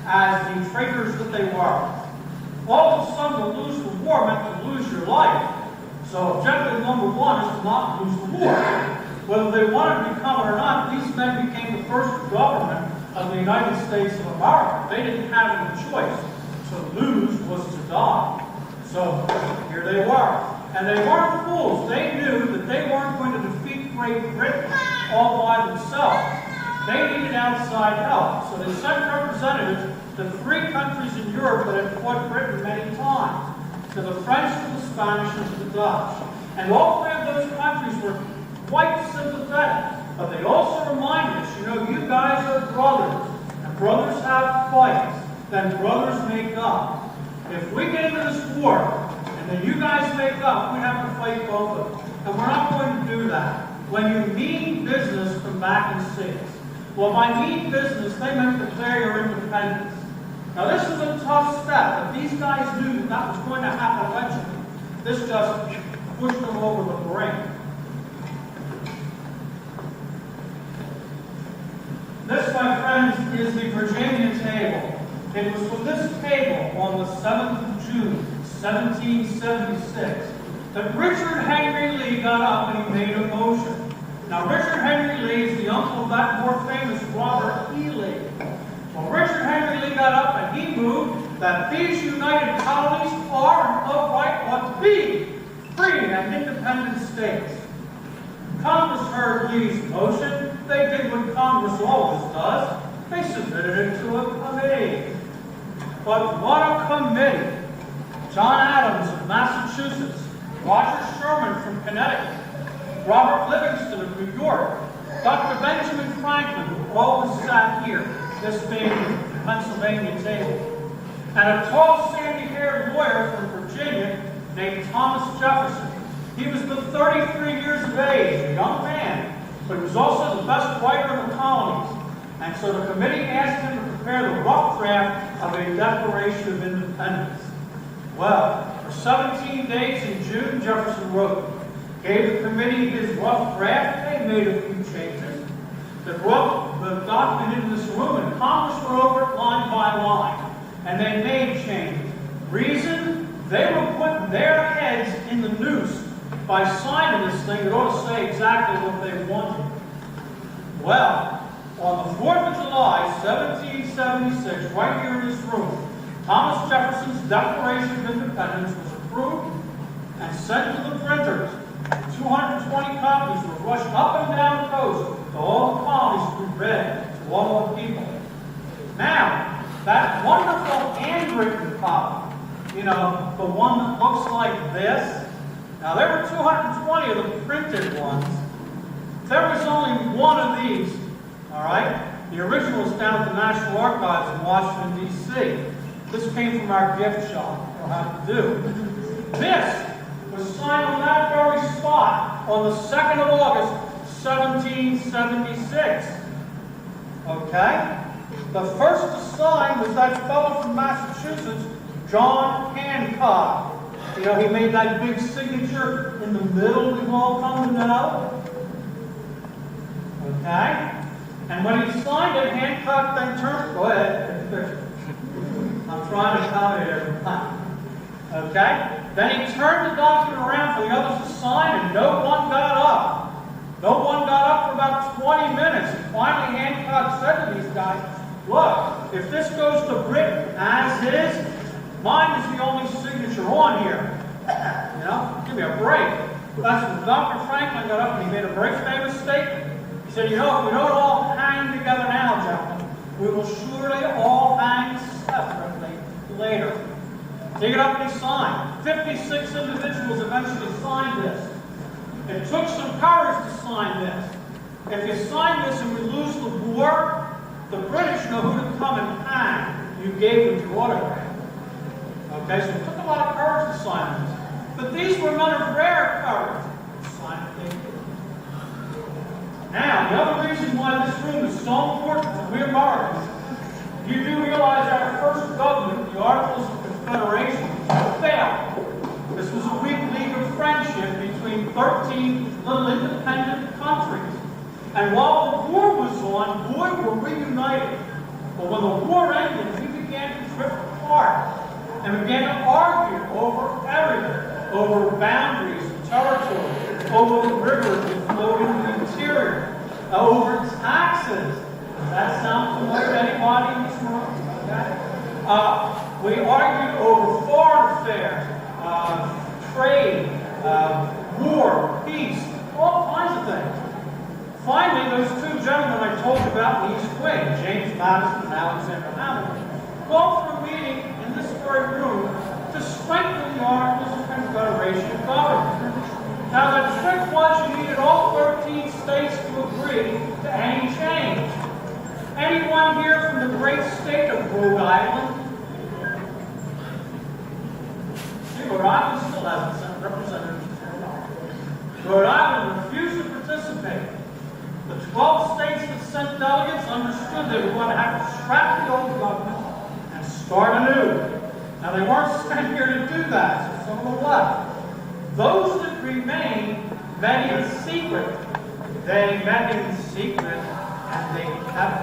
as the traitors that they were. All of a sudden, to lose the war meant to lose your life. So objective number one is to not lose the war. Whether they wanted to become it or not, these men became the first government of the United States of America. They didn't have any choice. To lose was to die. So here they were. And they weren't fools. They knew that they weren't going to defeat Great Britain all by themselves. They needed outside help. So they sent representatives to 3 countries in Europe that had fought Britain many times. To the French, to the Spanish, and to the Dutch. And all 3 of those countries were quite sympathetic. But they also reminded us, you guys are brothers. And brothers have fights. Then brothers make up. If we get into this war, and then you guys make up, we have to fight both of them. And we're not going to do that. When you mean business, come back and see us. Well, by mean business, they meant declare your independence. Now, this was a tough step, but these guys knew that that was going to happen eventually. This just pushed them over the brink. This, my friends, is the Virginia table. It was from this table on the 7th of June, 1776, that Richard Henry Lee got up and he made a motion. Now, Richard Henry Lee is the uncle of that more famous Robert E. Lee. Well, Richard Henry Lee got up and he moved that these united colonies are and of right ought to be free and independent states. Congress heard Lee's motion. They did what Congress always does. They submitted it to a committee. But what a committee! John Adams of Massachusetts, Roger Sherman from Connecticut, Robert Livingston of New York, Dr. Benjamin Franklin, who always sat here, this being the Pennsylvania table, and a tall, sandy-haired lawyer from Virginia named Thomas Jefferson. He was but 33 years of age, a young man, but he was also the best writer in the colonies. And so the committee asked him to prepare the rough draft of a Declaration of Independence. Well, for 17 days in June, Jefferson wrote, gave the committee his rough draft. They made a few changes. They brought the document into this room, and Congress went over it line by line. And they made changes. Reason? They were putting their heads in the noose by signing this thing that ought to say exactly what they wanted. Well, on the 4th of July, 1776, right here in this room, Thomas Jefferson's Declaration of Independence was approved and sent to the printers. 220 copies were rushed up and down the coast to all the colonies to be read to all the people. Now, that wonderful handwritten copy, the one that looks like this, now there were 220 of the printed ones. There was only one of these. All right? The original is down at the National Archives in Washington, D.C. This came from our gift shop. You'll have to do. This was signed on that very spot on the 2nd of August, 1776. Okay? The first to sign was that fellow from Massachusetts, John Hancock. He made that big signature in the middle we've all come to know. Okay? And when he signed it, Hancock then turned. Go ahead. I'm trying to accommodate everyone. Okay? Then he turned the document around for the others to sign, and no one got up. No one got up for about 20 minutes. And finally, Hancock said to these guys, look, if this goes to Britain as is, mine is the only signature on here. Give me a break. That's when Dr. Franklin got up and he made a very famous statement. He said, if we don't all hang together now, gentlemen, we will surely all hang separately later. They got up and he signed. 56 individuals eventually signed this. It took some courage to sign this. If you sign this and we lose the war, the British know who to come and hang. You gave them your autograph. Okay, so it took a lot of courage to sign this. But these were men of rare courage to sign what they did. Now, the other reason why this room is so important to we Americans, you do realize our first government, the Articles of Confederation, failed. This was a weak league of friendship between 13 little independent countries. And while the war was on, boy, were we united. But when the war ended, we drift apart and began to argue over everything, over boundaries and territory, over the rivers that flowed into the interior, over taxes. Does that sound familiar to anybody in this room? Okay. We argued over foreign affairs, trade, war, peace, all kinds of things. Finally, those two gentlemen I told you about in the East Wing, James Madison and Alexander Hamilton, called for a meeting in this very room to strengthen the Articles of Confederation of Government. Now, the trick was you needed all 13 states to agree to any change. Anyone here from the great state of Rhode Island? See, Rhode Island still has a representative. Rhode Island refused to participate. The 12 states that sent delegates understood they were going to have to scrap the old government and start anew. Now, they weren't sent here to do that, so some of them left. Those that remained met in secret. They met in secret, and they kept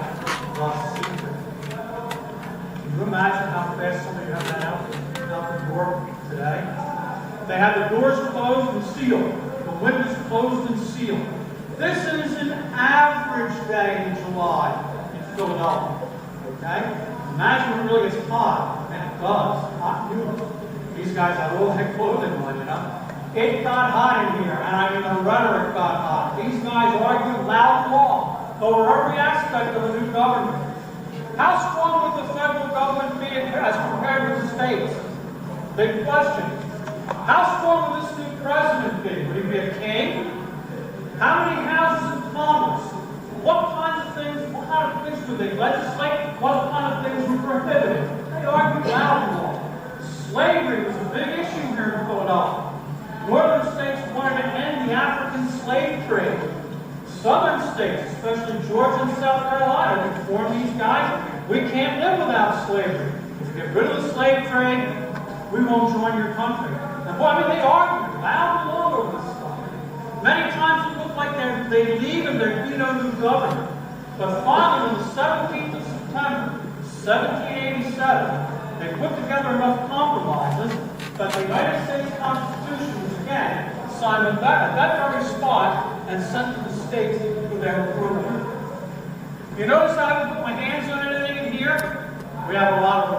the secret. Can you imagine how fast somebody got that out the door today? They had the doors closed and sealed, the windows closed and sealed. This is an average day in July in Philadelphia. Okay? Imagine when it really gets hot, and it does. Hot noon. These guys have all their clothing on, you know. It got hot in here, and I mean the rhetoric got hot. These guys argued loud and long over every aspect of the new government. How strong would the federal government be as compared with the states? Big question. How strong would this new president be? Would he be a king? How many houses in Congress? What kind of things would they legislate? What kind of things were prohibited? They argued loud and long. Slavery was a big issue here in Philadelphia. Northern states wanted to end the African slave trade. Southern states, especially Georgia and South Carolina, informed these guys, we can't live without slavery. If you get rid of the slave trade, we won't join your country. And boy, I mean, they argued loud and long over this stuff. Many times it looked like they leave and there'd be no new government. But finally, on the 17th of September, 1787, they put together enough compromises that the United States Constitution was again signed at that very spot and sent to the states for their approval. You notice I haven't put my hands on anything in here? We have a lot of